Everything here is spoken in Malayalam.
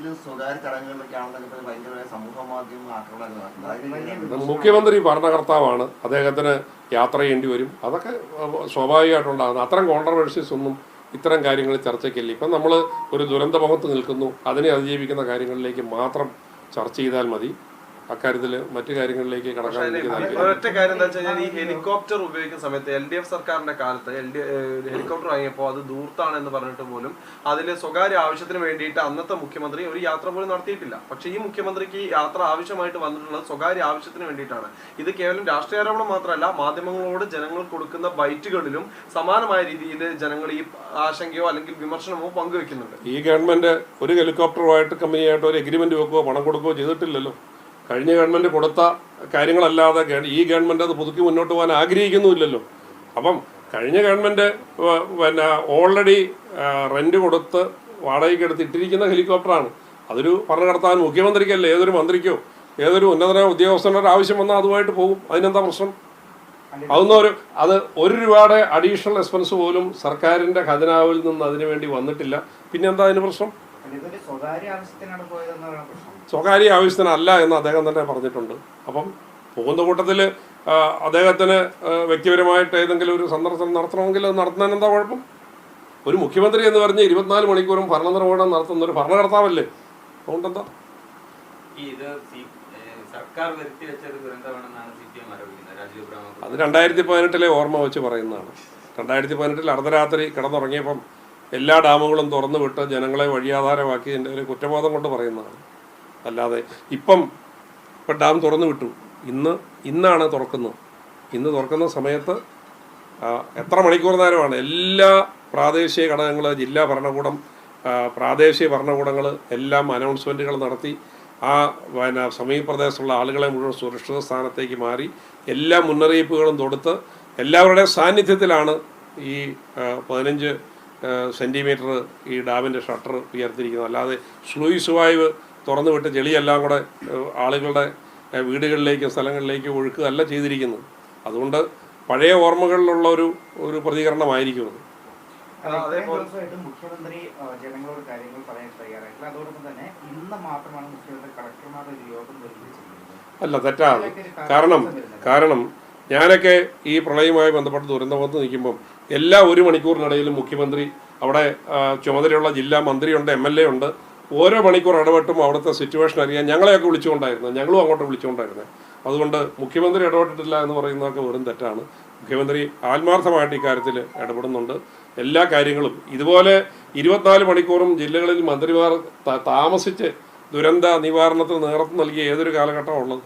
രീതിയിൽ സ്വകാര്യ ചടങ്ങുകളിലൊക്കെയാണെന്നൊക്കെ ഭയങ്കര സമൂഹ മാധ്യമ ആക്രമണങ്ങൾ. മുഖ്യമന്ത്രി ഭരണകർത്താവാണ്, അദ്ദേഹത്തിന് യാത്ര ചെയ്യേണ്ടി വരും, അതൊക്കെ സ്വാഭാവികമായിട്ടുണ്ടാകുന്നത്. അത്തരം കോൺട്രവേഴ്സീസ് ഒന്നും ഇത്തരം കാര്യങ്ങൾ ചർച്ചയ്ക്കില്ല. ഇപ്പം നമ്മൾ ഒരു ദുരന്തമുഖത്ത് നിൽക്കുന്നു, അതിനെ അതിജീവിക്കുന്ന കാര്യങ്ങളിലേക്ക് മാത്രം ചർച്ച ചെയ്താൽ മതി. അക്കാര്യത്തിൽ മറ്റു കാര്യങ്ങളിലേക്ക് കടക്കാൻ ഒരൊറ്റ കാര്യം എന്താ വെച്ചാൽ ഈ ഹെലികോപ്റ്റർ ഉപയോഗിക്കുന്ന സമയത്ത് LDF സർക്കാരിന്റെ കാലത്ത് ഹെലികോപ്റ്റർ വാങ്ങിയപ്പോൾ അത് ദൂർത്താണ് എന്ന് പറഞ്ഞിട്ട് പോലും അതിൽ സ്വകാര്യ ആവശ്യത്തിന് വേണ്ടിയിട്ട് അന്നത്തെ മുഖ്യമന്ത്രി ഒരു യാത്ര പോലും നടത്തിയിട്ടില്ല. പക്ഷെ ഈ മുഖ്യമന്ത്രിക്ക് ഈ യാത്ര ആവശ്യമായിട്ട് വന്നിട്ടുള്ളത് സ്വകാര്യ ആവശ്യത്തിന് വേണ്ടിയിട്ടാണ്. ഇത് കേവലം രാഷ്ട്രീയ ആരോപണം മാത്രമല്ല, മാധ്യമങ്ങളോട് ജനങ്ങൾ കൊടുക്കുന്ന ബൈറ്റുകളിലും സമാനമായ രീതിയിൽ ജനങ്ങൾ ഈ ആശങ്കയോ അല്ലെങ്കിൽ വിമർശനമോ പങ്കുവെക്കുന്നുണ്ട്. ഈ ഗവൺമെന്റ് ഒരു ഹെലികോപ്റ്ററുമായിട്ട് കമ്പനിയായിട്ട് ഒരു എഗ്രിമെന്റ് വെക്കുകയോ പണം കൊടുക്കുകയോ ചെയ്തിട്ടില്ലല്ലോ. കഴിഞ്ഞ ഗവൺമെന്റ് കൊടുത്ത കാര്യങ്ങളല്ലാതെ ഈ ഗവൺമെന്റ് അത് പുതുക്കി മുന്നോട്ട് പോകാൻ ആഗ്രഹിക്കുന്നുമില്ലല്ലോ. അപ്പം കഴിഞ്ഞ ഗവൺമെന്റ് പിന്നെ ഓൾറെഡി റെന്റ് കൊടുത്ത് വാടകയ്ക്ക് എടുത്ത് ഇട്ടിരിക്കുന്ന ഹെലികോപ്റ്ററാണ്. അതൊരു ഭരണകർത്താവിന് മുഖ്യമന്ത്രിക്കല്ല, ഏതൊരു മന്ത്രിക്കോ ഏതൊരു ഉന്നതന ഉദ്യോഗസ്ഥനോ ആവശ്യം വന്നാൽ അതുമായിട്ട് പോകും. അതിനെന്താ പ്രശ്നം? അത് ഒരു രൂപയുടെ അഡീഷണൽ എക്സ്പെൻസ് പോലും സർക്കാരിന്റെ ഖജനാവിൽ നിന്ന് അതിനു വേണ്ടി വന്നിട്ടില്ല. പിന്നെന്താ അതിന് പ്രശ്നം? സ്വകാര്യ ആവശ്യത്തിനല്ല എന്ന് അദ്ദേഹം തന്നെ പറഞ്ഞിട്ടുണ്ട്. അപ്പം പോകുന്ന കൂട്ടത്തിൽ അദ്ദേഹത്തിന് വ്യക്തിപരമായിട്ട് ഏതെങ്കിലും ഒരു സന്ദർശനം നടത്തണമെങ്കിൽ അത് നടത്തുന്നതിന് എന്താ കുഴപ്പം? ഒരു മുഖ്യമന്ത്രി എന്ന് പറഞ്ഞ് 24 മണിക്കൂറും ഭരണനിർവഹണം നടത്തുന്ന ഒരു ഭരണകർത്താവല്ലേ. അതുകൊണ്ടെന്താ അത് 2018 ഓർമ്മ വെച്ച് പറയുന്നതാണ്. 2018 അർദ്ധരാത്രി കിടന്നുറങ്ങിയപ്പം എല്ലാ ഡാമുകളും തുറന്നു വിട്ട് ജനങ്ങളെ വഴിയാധാരമാക്കിയതിൻ്റെ ഒരു കുറ്റബോധം കൊണ്ട് പറയുന്നതാണ്. അല്ലാതെ ഇപ്പം ഡാം തുറന്നു വിട്ടു, ഇന്നാണ് തുറക്കുന്നത്. ഇന്ന് തുറക്കുന്ന സമയത്ത് എത്ര മണിക്കൂർ നേരമാണ് എല്ലാ പ്രാദേശിക ഘടകങ്ങൾ, ജില്ലാ ഭരണകൂടം, പ്രാദേശിക ഭരണകൂടങ്ങൾ എല്ലാം അനൗൺസ്മെൻറ്റുകൾ നടത്തി പിന്നെ സമീപപ്രദേശത്തുള്ള ആളുകളെ മുഴുവൻ സുരക്ഷിത സ്ഥാനത്തേക്ക് മാറി എല്ലാ മുന്നറിയിപ്പുകളും കൊടുത്ത് എല്ലാവരുടെയും സാന്നിധ്യത്തിലാണ് ഈ 15 സെൻറ്റിമീറ്റർ ഈ ഡാമിൻ്റെ ഷട്ടർ ഉയർത്തിയിരിക്കുന്നത്. അല്ലാതെ സ്ലൂയിസ് വായു തുറന്നു വിട്ട് ചെളിയെല്ലാം കൂടെ ആളുകളുടെ വീടുകളിലേക്കും സ്ഥലങ്ങളിലേക്കും ഒഴുക്കുകയല്ല ചെയ്തിരിക്കുന്നത്. അതുകൊണ്ട് പഴയ ഓർമ്മകളിലുള്ള ഒരു പ്രതികരണമായിരിക്കും അത്. മുഖ്യമന്ത്രി ജനങ്ങളോട് കാര്യങ്ങൾ പറയാൻ തയ്യാറായിട്ടില്ല. അതോടൊപ്പം തന്നെ ഇന്ന് മാത്രമാണ് മുഖ്യമന്ത്രി കളക്ടർമാരുടെ ഒരു യോഗം അല്ല, തെറ്റാണ്. കാരണം ഞാനൊക്കെ ഈ പ്രളയവുമായി ബന്ധപ്പെട്ട് ദുരന്തമുഖത്ത് നിൽക്കുമ്പം എല്ലാ 1 മണിക്കൂറിനിടയിലും മുഖ്യമന്ത്രി അവിടെ ചുമതലയുള്ള ജില്ലാ മന്ത്രിയുണ്ട്, MLA ഉണ്ട്. ഓരോ മണിക്കൂർ ഇടപെട്ടും അവിടുത്തെ സിറ്റുവേഷൻ അറിയാൻ ഞങ്ങളെയൊക്കെ വിളിച്ചുകൊണ്ടായിരുന്നത്, ഞങ്ങളും അങ്ങോട്ട് വിളിച്ചുകൊണ്ടായിരുന്നത്. അതുകൊണ്ട് മുഖ്യമന്ത്രി ഇടപെട്ടിട്ടില്ല എന്ന് പറയുന്നതൊക്കെ വെറും തെറ്റാണ്. മുഖ്യമന്ത്രി ആത്മാർത്ഥമായിട്ട് ഇക്കാര്യത്തിൽ ഇടപെടുന്നുണ്ട്. എല്ലാ കാര്യങ്ങളും ഇതുപോലെ 24 മണിക്കൂറും ജില്ലകളിൽ മന്ത്രിമാർ താമസിച്ച് ദുരന്ത നിവാരണത്തിന് നേതൃത്വം നൽകിയ ഏതൊരു കാലഘട്ടമാണ് ഉള്ളത്?